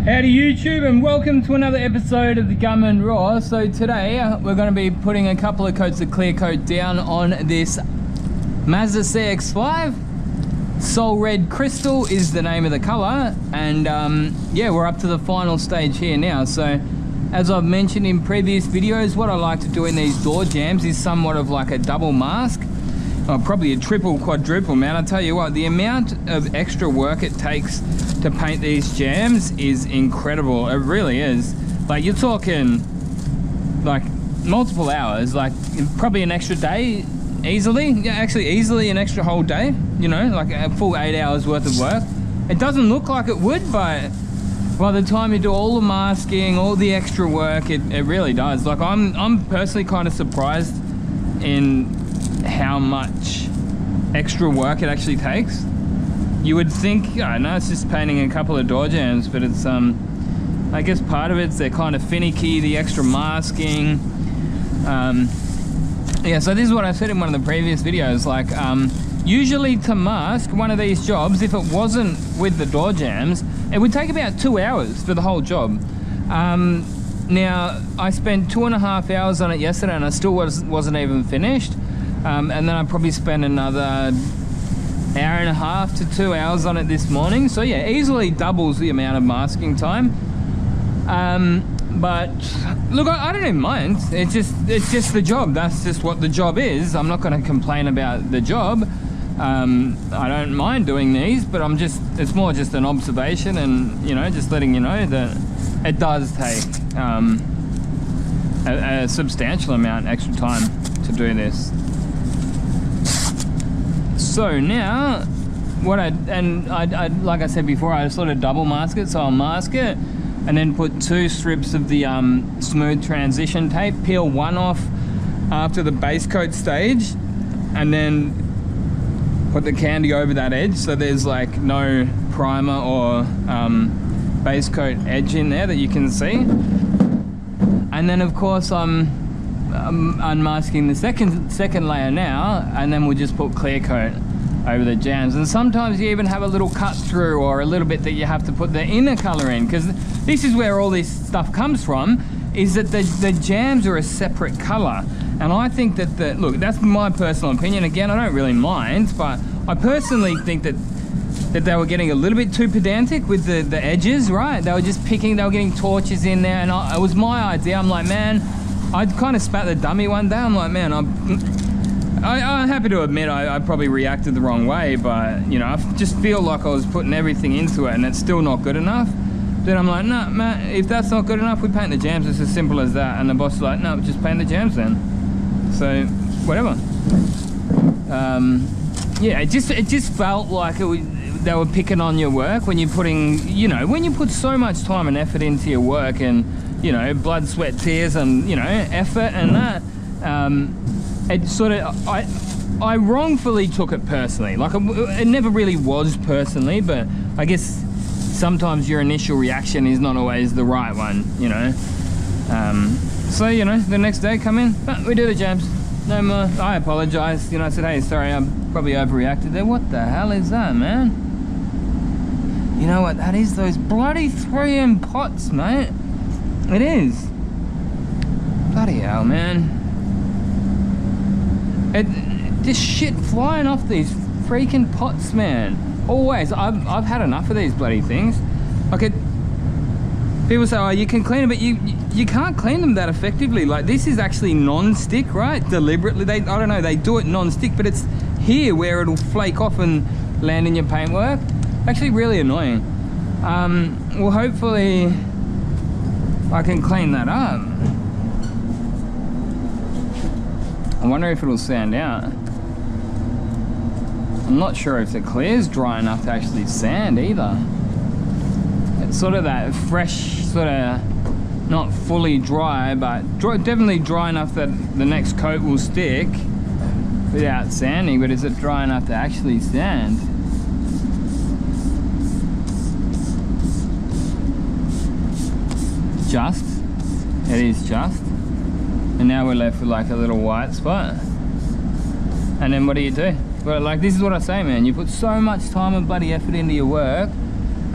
Howdy YouTube, and welcome to another episode of the Gunman Raw. So today we're going to be putting a couple of coats of clear coat down on this Mazda CX5. Soul Red Crystal is the name of the color, and yeah, we're up to the final stage here now. So as I've mentioned in previous videos, what I like to do in these door jambs is somewhat of like a double mask, or probably a triple, quadruple, man. I'll tell you what, the amount of extra work it takes to paint these jams is incredible. It really is. Like, you're talking like multiple hours, like probably an extra day easily. Yeah, actually easily an extra whole day, you know, like a full 8 hours worth of work. It doesn't look like it would, but by the time you do all the masking, all the extra work, it really does. Like, I'm personally kind of surprised in how much extra work it actually takes. You would think, I know it's just painting a couple of door jambs, but it's I guess part of it's they're kind of finicky, the extra masking. Yeah, so this is what I said in one of the previous videos, like usually to mask one of these jobs, if it wasn't with the door jambs, it would take about 2 hours for the whole job. Now, I spent 2.5 hours on it yesterday and I still wasn't even finished. And then I probably spent another hour and a half to 2 hours on it this morning. So yeah, easily doubles the amount of masking time. But look, I don't even mind. It's just the job. That's just what the job is. I'm not going to complain about the job. I don't mind doing these, but it's more just an observation, and you know, just letting you know that it does take a substantial amount extra time to do this. So now, what I like I said before, I sort of double mask it. So I'll mask it and then put 2 strips of the smooth transition tape, peel one off after the base coat stage, and then put the candy over that edge, so there's like no primer or base coat edge in there that you can see. And then of course I'm unmasking the second layer now, and then we'll just put clear coat over the jams. And sometimes you even have a little cut through or a little bit that you have to put the inner color in, because this is where all this stuff comes from, is that the jams are a separate color. And I think that look, that's my personal opinion. Again, I don't really mind, but I personally think that they were getting a little bit too pedantic with the edges, right? They were just picking, they were getting torches in there, and it was my idea. I'm like, man, I kind of spat the dummy one day. I'm like, man, I'm happy to admit I probably reacted the wrong way, but you know, I just feel like I was putting everything into it and it's still not good enough. Then I'm like, nah, man, if that's not good enough, we paint the jams. It's as simple as that. And the boss is like, no, just paint the jams then. So whatever. Yeah, it just felt like they were picking on your work when you're putting, you know, when you put so much time and effort into your work, and you know, blood, sweat, tears, and you know, effort and that. It sort of, I wrongfully took it personally. Like, it never really was personally, but I guess sometimes your initial reaction is not always the right one, you know. So, you know, the next day come in, we do the jams. No more. I apologize. You know, I said, hey, sorry, I probably overreacted there. What the hell is that, man? You know what that is? Those bloody 3M pots, mate. It is. Bloody hell, man. Just shit flying off these freaking pots, man. Always. I've had enough of these bloody things. Like, people say, oh, you can clean them, but you can't clean them that effectively. Like, this is actually non-stick, right? Deliberately, I don't know, they do it non-stick, but it's here where it'll flake off and land in your paintwork. Actually really annoying. Well, hopefully I can clean that up. I wonder if it'll sand out. I'm not sure if the clear's dry enough to actually sand either. It's sort of that fresh, sort of not fully dry, but definitely dry enough that the next coat will stick without sanding, but is it dry enough to actually sand? Just. It is just. And now we're left with like a little white spot. And then what do? Well, like, this is what I say, man. You put so much time and bloody effort into your work,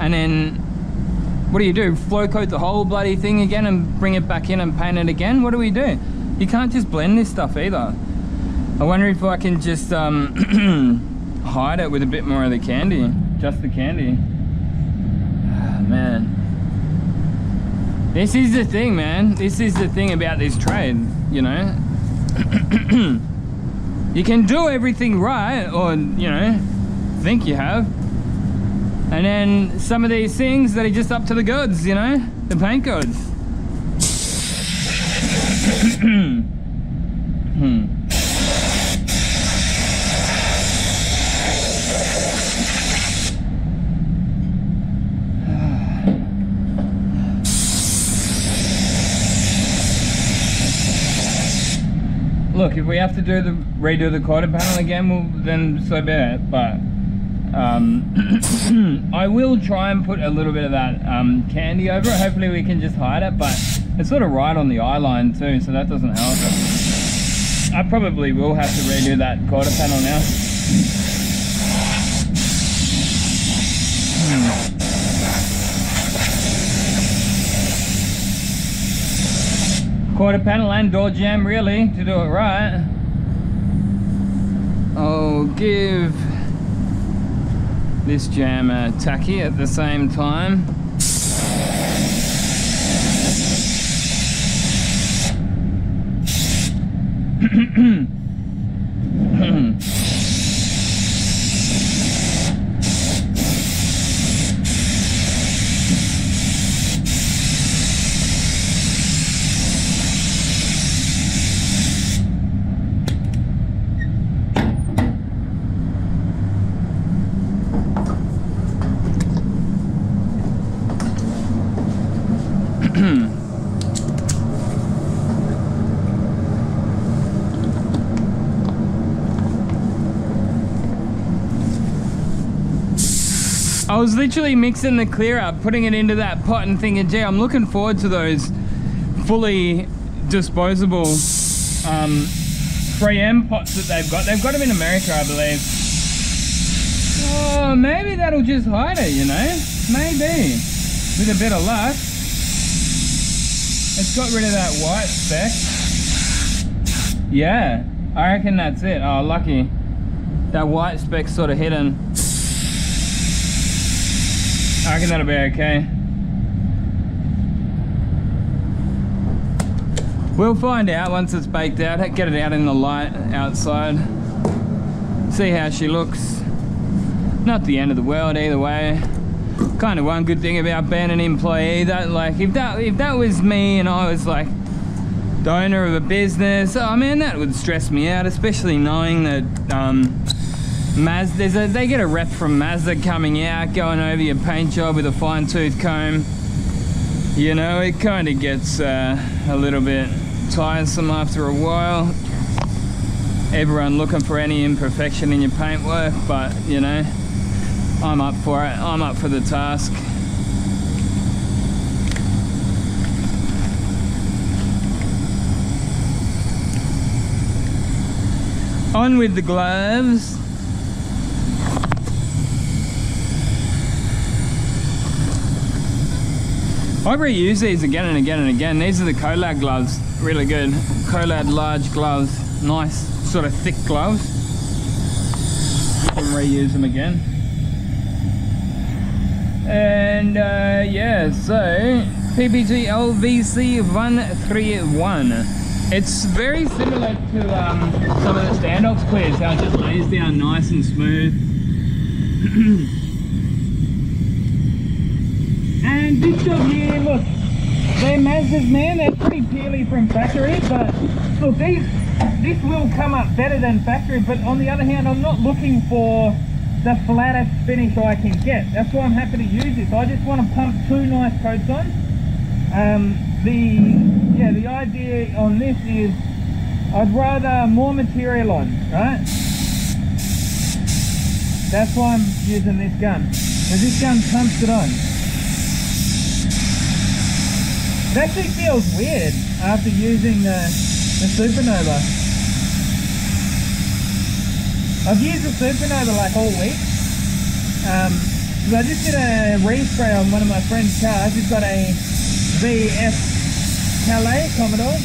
and then What do? Flow coat the whole bloody thing again and bring it back in and paint it again? What do we do? You can't just blend this stuff either. I wonder if I can just hide it with a bit more of the candy. Just the candy. Oh, man. This is the thing, man. This is the thing about this trade, you know. You can do everything right, or, you know, think you have. And then some of these things that are just up to the goods, you know, the paint goods. Look, if we have to redo the quarter panel again, well, then so be it. But I will try and put a little bit of that candy over it. Hopefully we can just hide it, but it's sort of right on the eye line too, so that doesn't help. I probably will have to redo that quarter panel now. Quarter panel and door jamb, really, to do it right. I'll give this jam a tacky at the same time. I was literally mixing the clear up, putting it into that pot and thinking, gee, I'm looking forward to those fully disposable 3M pots that they've got. They've got them in America, I believe. Oh, maybe that'll just hide it, you know? Maybe. With a bit of luck. It's got rid of that white speck. Yeah, I reckon that's it. Oh, lucky. That white speck's sort of hidden. I reckon that'll be okay. We'll find out once it's baked out. Get it out in the light outside. See how she looks. Not the end of the world either way. Kind of one good thing about being an employee, that like if that was me and I was like the owner of a business, oh man, that would stress me out, especially knowing that Mazda, they get a rep from Mazda coming out, going over your paint job with a fine-tooth comb. You know, it kind of gets a little bit tiresome after a while. Everyone looking for any imperfection in your paintwork, but you know, I'm up for it. I'm up for the task. On with the gloves. I reuse these again and again and again. These are the Colad gloves, really good. Colad large gloves, nice sort of thick gloves. You can reuse them again. And yeah, so PPG LVC 131. It's very similar to some of the Standox clears, how it just lays down nice and smooth. And this job here, look, they're Mazdas, man, they're pretty peely from factory, but look, this will come up better than factory, but on the other hand, I'm not looking for the flattest finish I can get. That's why I'm happy to use this. I just want to pump two nice coats on. The idea on this is I'd rather more material on, right? That's why I'm using this gun, because this gun pumps it on. It actually feels weird after using the Supernova. I've used the Supernova like all week. So I just did a respray on one of my friend's cars. He's got a VF Calais Commodore.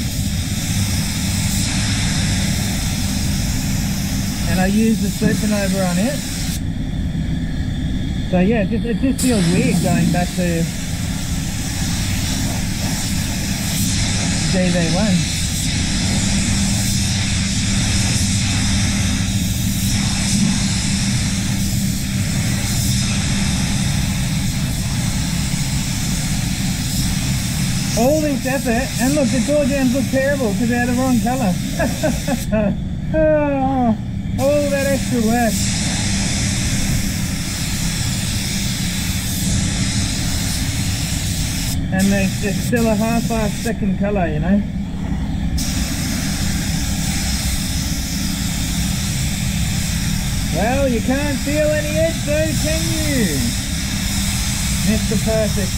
And I used the supernova on it. So yeah, it just feels weird going back to GV1. All this effort, and look, the door jambs look terrible because they're the wrong colour. Oh, all that extra work. And they're still a half-assed second colour, you know. Well, you can't feel any edge though, can you? Mr. Perfect.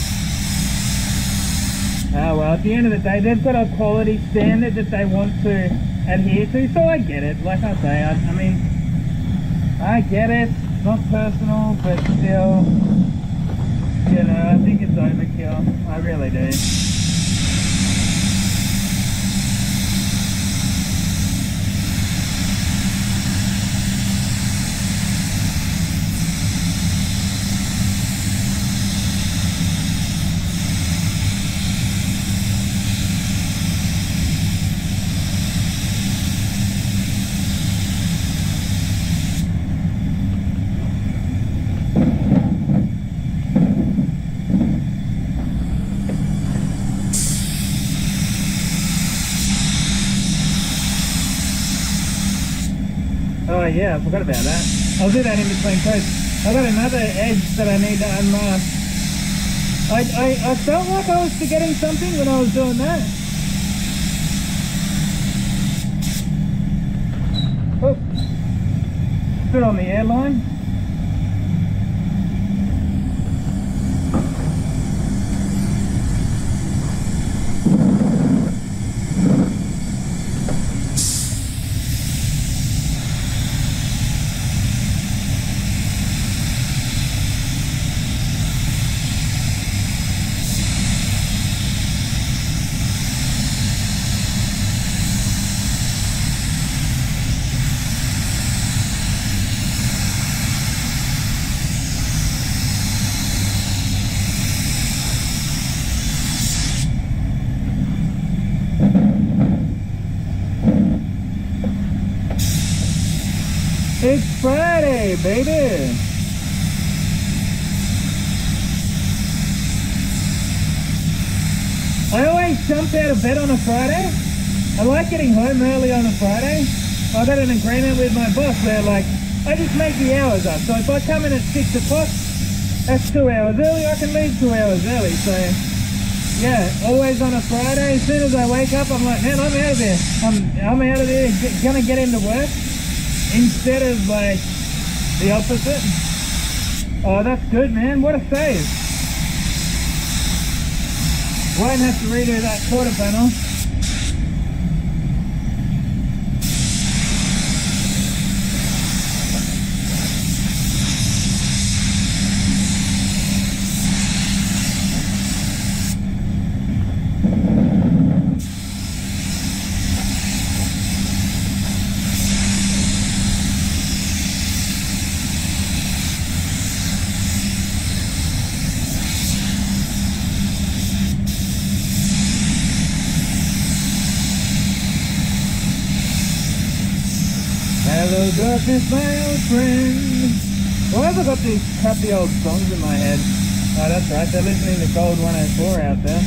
Oh well, at the end of the day, they've got a quality standard that they want to adhere to, so I get it. Like I say, I mean, I get it. Not personal, but still, you know, I think it's overkill. I really do. Oh yeah, I forgot about that. I'll do that in between coats. I've got another edge that I need to unmask. I felt like I was forgetting something when I was doing that. Oh, stood on the airline. It's Friday, baby! I always jump out of bed on a Friday. I like getting home early on a Friday. I got an agreement with my boss where, like, I just make the hours up. So if I come in at 6 o'clock, that's 2 hours early. I can leave 2 hours early. So, yeah, always on a Friday. As soon as I wake up, I'm like, man, I'm out of there. I'm out of there, gonna get into work. Instead of, like, the opposite. Oh, that's good, man. What a save. Won't have to redo that quarter panel. Hello darkness, my old friend. Why have I got these crappy old songs in my head? Oh, that's right, they're listening to Gold 104 out there.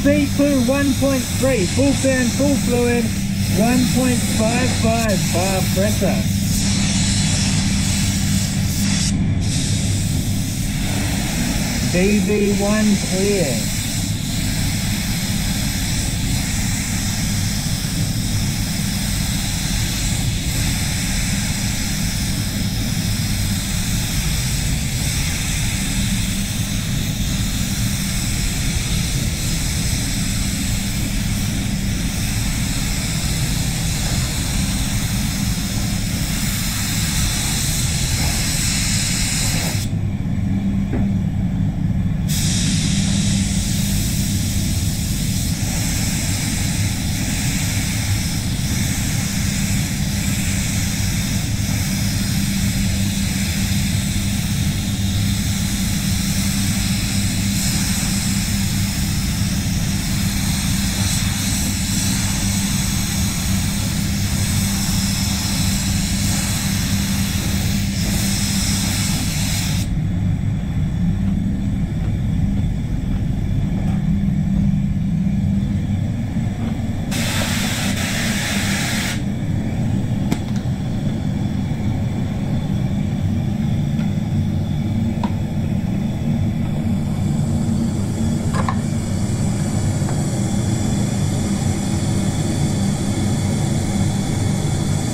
C2 1.3, full fan, full fluid, 1.55 bar pressure. DV1 clear.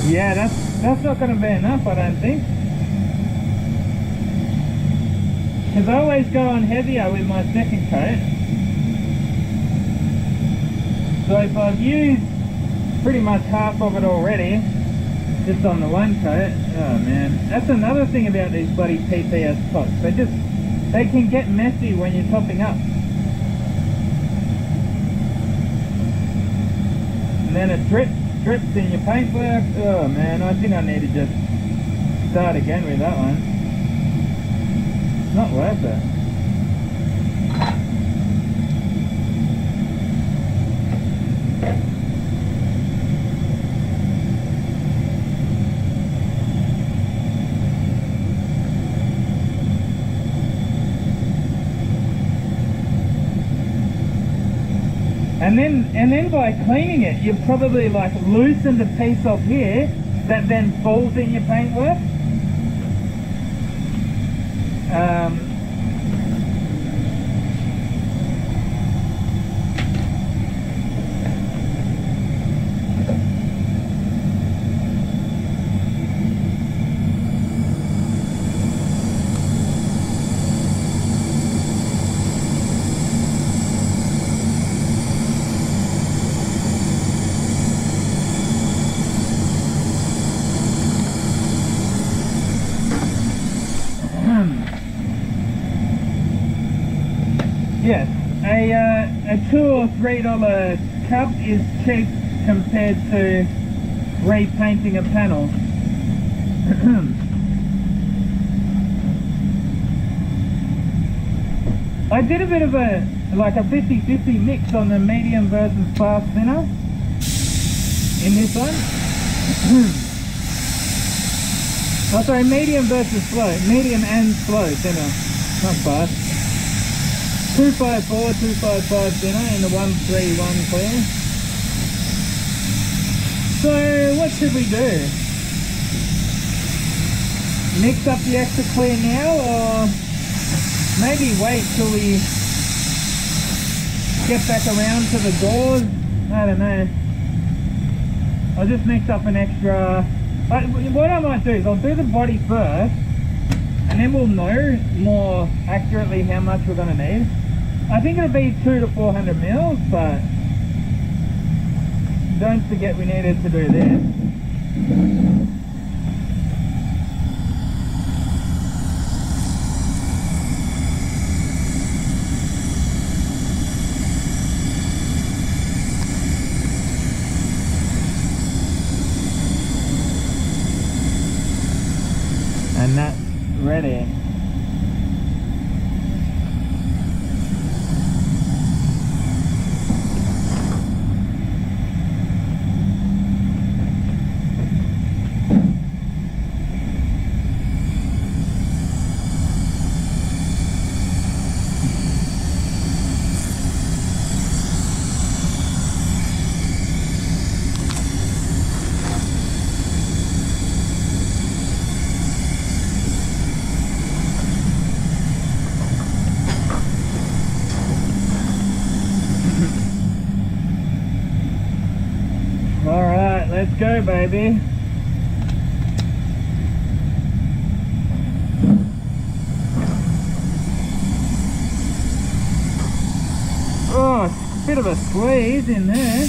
Yeah, that's not going to be enough, I don't think. Because I always go on heavier with my second coat. So if I've used pretty much half of it already, just on the one coat, oh man. That's another thing about these bloody PPS pots. They can get messy when you're topping up. And then it drips in your paintwork. Oh man, I think I need to just start again with that one. It's not worth it. And then by cleaning it, you've probably like loosened a piece off here that then falls in your paintwork. Yes, a $2 or $3 cup is cheap compared to repainting a panel. I did a bit of a 50-50 mix on the medium versus fast thinner in this one. Oh sorry, medium versus slow, medium and slow thinner, not fast. 254, 255 thinner in the 131 clear. So what should we do? Mix up the extra clear now, or maybe wait till we get back around to the doors? I don't know. I'll just mix up an extra. What I might do is I'll do the body first, and then we'll know more accurately how much we're going to need. I think it'll be 200 to 400 mils, but don't forget we needed to do this. And that's ready. Alright, let's go, baby. Oh, a bit of a squeeze in there.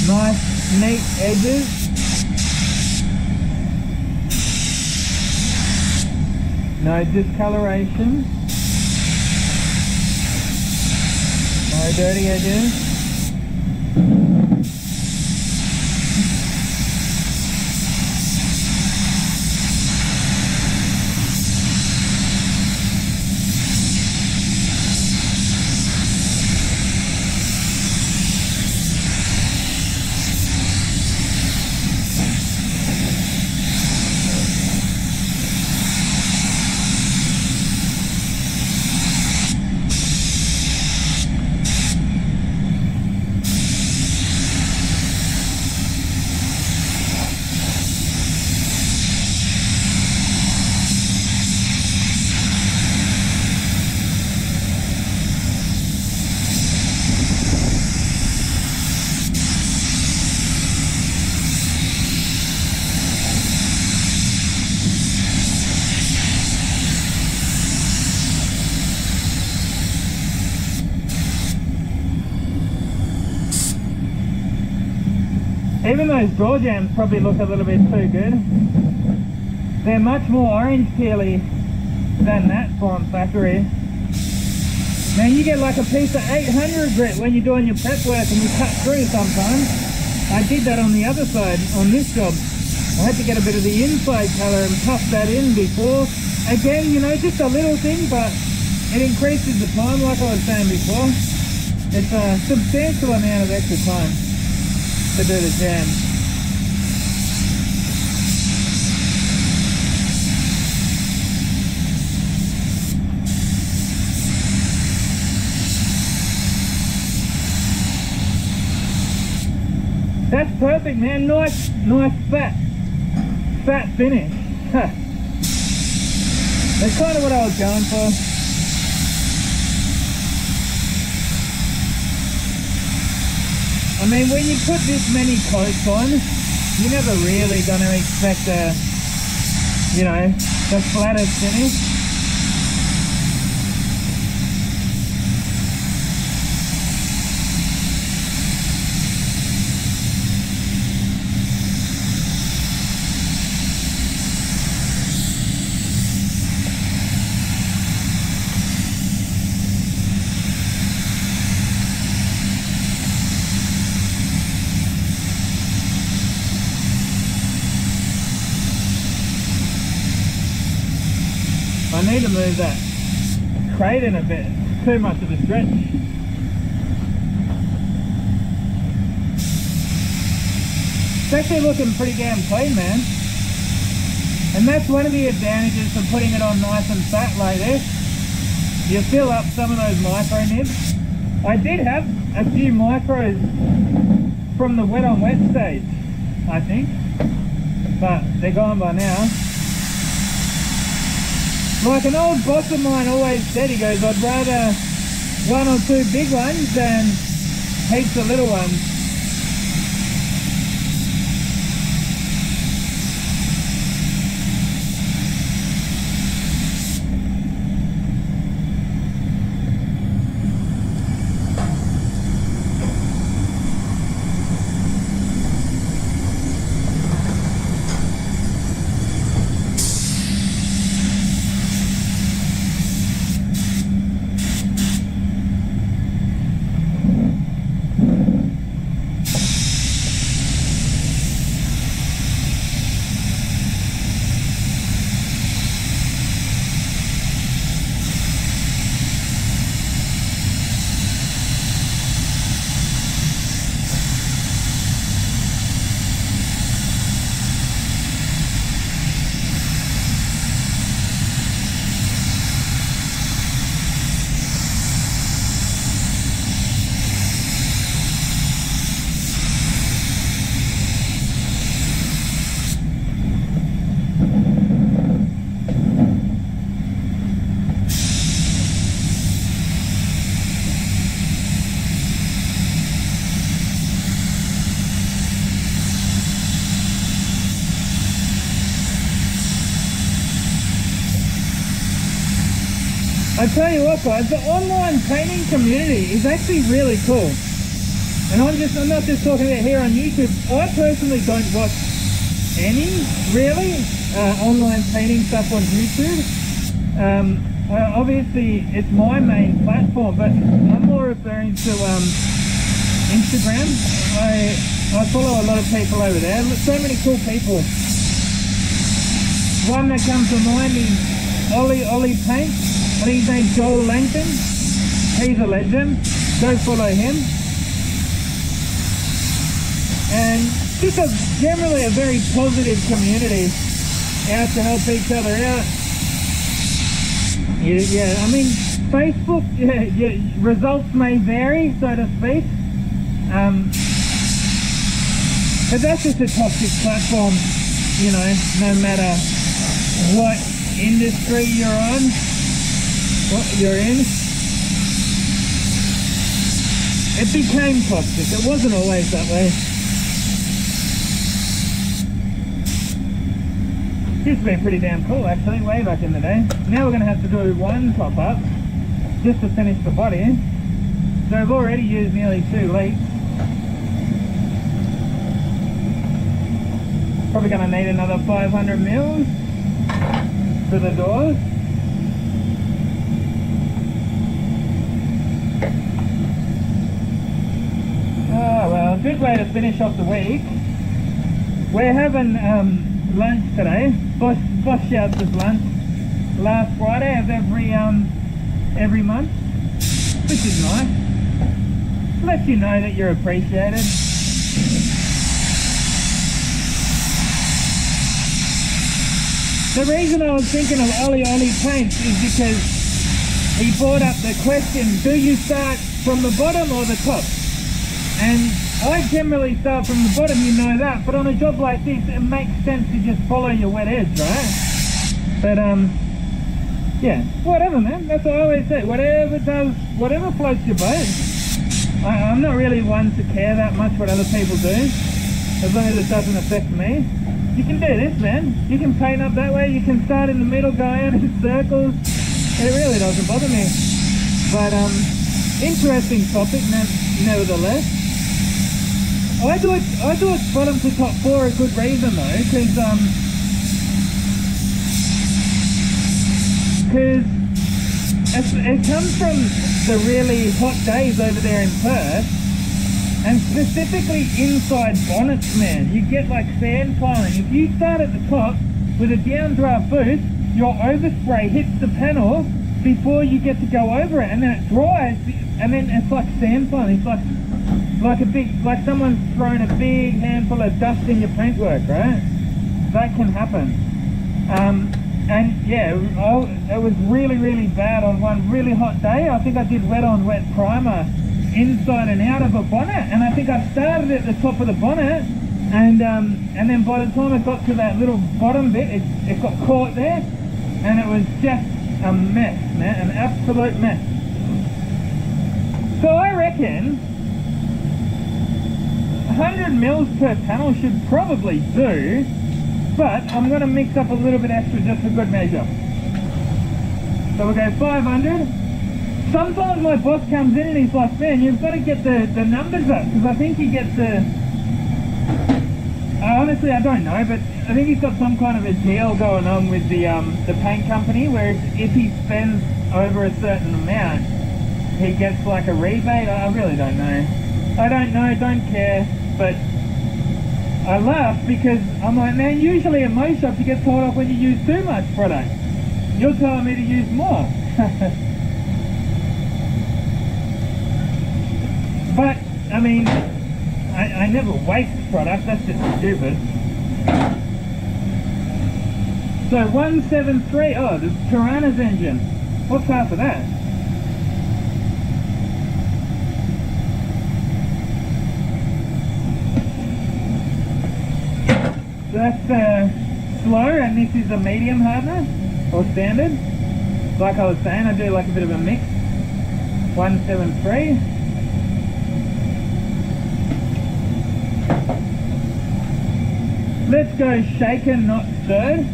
Nice, neat edges. No discoloration. No dirty edges. Even those door jambs probably look a little bit too good. They're much more orange peely than that from factory. Man, you get like a piece of 800 grit when you're doing your prep work and you cut through sometimes. I did that on the other side on this job. I had to get a bit of the inside colour and puff that in before. Again, you know, just a little thing, but it increases the time like I was saying before. It's a substantial amount of extra time to do the jam. That's perfect, man. Nice fat finish. Huh. That's kind of what I was going for. I mean, when you put this many coats on, you're never really going to expect you know, the flattest finish. I need to move that crate in a bit. It's too much of a stretch. It's actually looking pretty damn clean, man. And that's one of the advantages of putting it on nice and fat like this. You fill up some of those micro nibs. I did have a few micros from the wet on wet stage, I think. But they're gone by now. Like an old boss of mine always said, he goes, I'd rather one or two big ones than heaps of little ones. I tell you what guys, the online painting community is actually really cool. And I'm not just talking about here on YouTube. I personally don't watch any, really, online painting stuff on YouTube. Obviously, it's my main platform, but I'm more referring to Instagram. I follow a lot of people over there. So many cool people. One that comes to mind is Ollie Paints. I think his name's Joel Langton. He's a legend. Go follow him. And just generally a very positive community out to help each other out. Yeah, I mean, Facebook, yeah, results may vary, so to speak. But that's just a toxic platform, you know, no matter what industry you're on, what you're in. It became toxic. It wasn't always that way. Used to be pretty damn cool actually, way back in the day. Now we're going to have to do one top up just to finish the body. So I've already used nearly 2 litres. probably going to need another 500 mils for the doors. Oh well, good way to finish off the week. We're having lunch today. Boss shouts us lunch last Friday of every month, which is nice. Lets you know that you're appreciated. The reason I was thinking of Oli Paints is because he brought up the question, do you start from the bottom or the top? And I generally start from the bottom, you know that, but on a job like this, it makes sense to just follow your wet edge, right? But yeah, whatever, man. That's what I always say. Whatever floats your boat. I'm not really one to care that much what other people do, as long as it doesn't affect me. You can do this, man. You can paint up that way. You can start in the middle, go out in circles. It really doesn't bother me. But interesting topic, nevertheless. I thought bottom to top for a good reason though, because it comes from the really hot days over there in Perth, and specifically inside bonnets, man. You get like sand piling. If you start at the top with a downdraft boost, your overspray hits the panel before you get to go over it, and then it dries, and then it's like sand piling. It's like someone's thrown a big handful of dust in your paintwork, right? That can happen. And yeah, it was really bad on one really hot day. I think I did wet on wet primer inside and out of a bonnet, and I think I started at the top of the bonnet, and then by the time it got to that little bottom bit, it got caught there, and it was just a mess, man, an absolute mess. So I reckon 100 mils per panel should probably do, but I'm going to mix up a little bit extra just for good measure. So we'll go 500. Sometimes my boss comes in and he's like, man, you've got to get the numbers up, because I think he gets honestly I don't know, but I think he's got some kind of a deal going on with the paint company, where if he spends over a certain amount, he gets like a rebate. I really don't know. I don't know, don't care, but I laugh because I'm like, man, usually at most shops you get told off when you use too much product. You're telling me to use more. But, I mean, I never waste product, that's just stupid. So 173, oh, the Piranha's engine. What's half of that? So that's slow, and this is a medium hardness, or standard. Like I was saying, I do like a bit of a mix. 173. Let's go shaken, not stirred.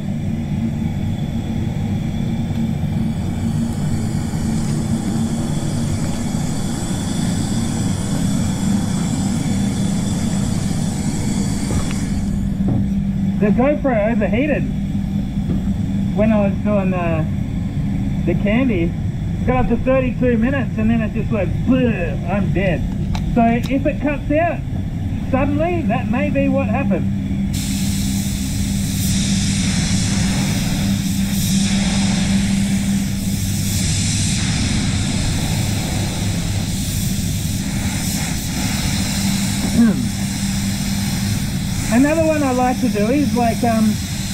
The GoPro overheated when I was doing the Candy. Got up to 32 minutes and then it just went, I'm dead. So if it cuts out suddenly, that may be what happened. Another one I like to do is like,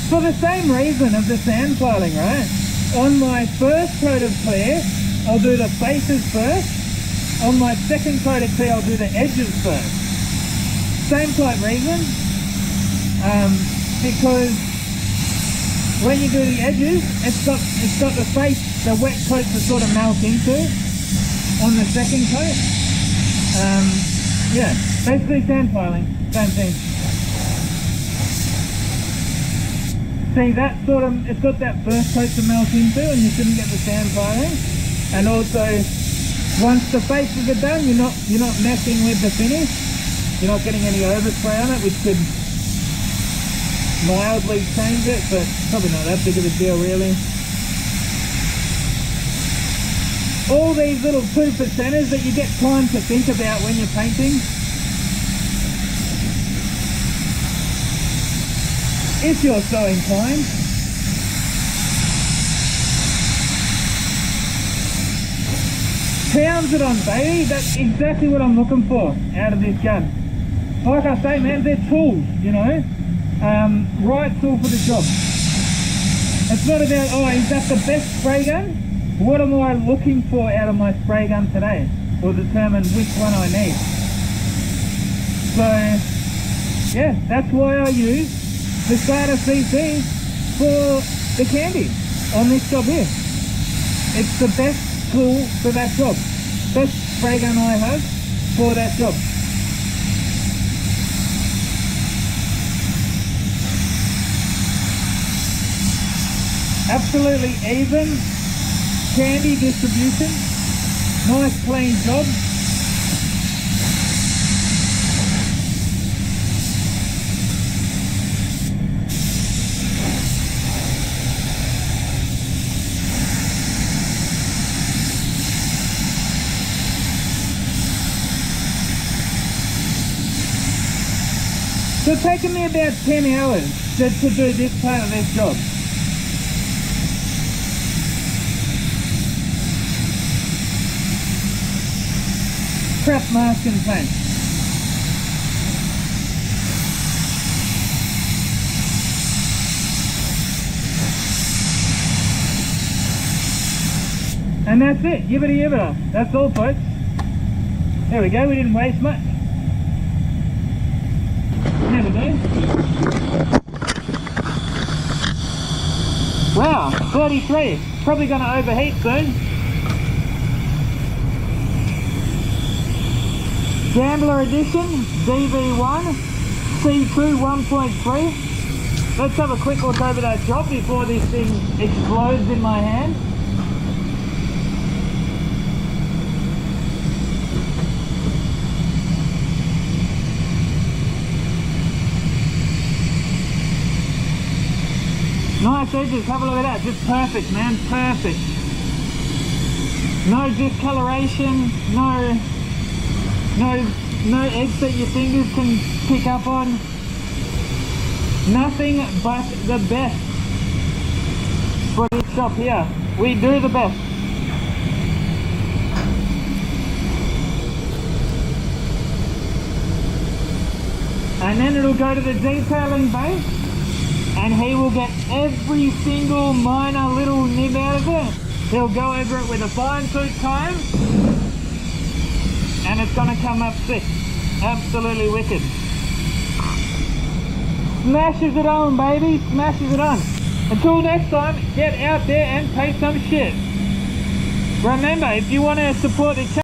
for the same reason of the sand piling, right? On my first coat of clear, I'll do the faces first. On my second coat of clear, I'll do the edges first. Same type reason, because when you do the edges, it's got the face, the wet coat to sort of melt into on the second coat. Yeah, basically sand piling, same thing. See, that sort of, it's got that first coat to melt into, and you shouldn't get the sand piling. And also, once the faces are done, you're not messing with the finish. You're not getting any overspray on it, which could mildly change it, but probably not that big of a deal really. All these little 2%ers that you get time to think about when you're painting. If you're so inclined. Pounds it on, baby. That's exactly what I'm looking for out of this gun. Like I say, man, they're tools, you know. Right tool for the job. It's not about, oh, is that the best spray gun? What am I looking for out of my spray gun today? Will determine which one I need. So, yeah, that's why I use the Starter CC for the Candy on this job here. It's the best tool for that job. Best spray gun I have for that job. Absolutely even candy distribution. Nice clean job. So it's taken me about 10 hours to do this part of this job. Prep, mask and paint. And that's it, yibbity yibbita. That's all, folks. There we go, we didn't waste much. Never do. Wow, 33. Probably going to overheat soon. Gambler Edition, DV1, C2 1.3. Let's have a quick look over that job before this thing explodes in my hand. Nice edges, have a look at that, just perfect, man, perfect. No discoloration, no edge that your fingers can pick up on. Nothing but the best for this shop here. We do the best. And then it'll go to the detailing base, and he will get every single minor little nib out of it. He'll go over it with a fine tooth comb, and it's gonna come up sick. Absolutely wicked. Smashes it on, baby, smashes it on. Until next time, get out there and paint some shit. Remember, if you want to support the channel,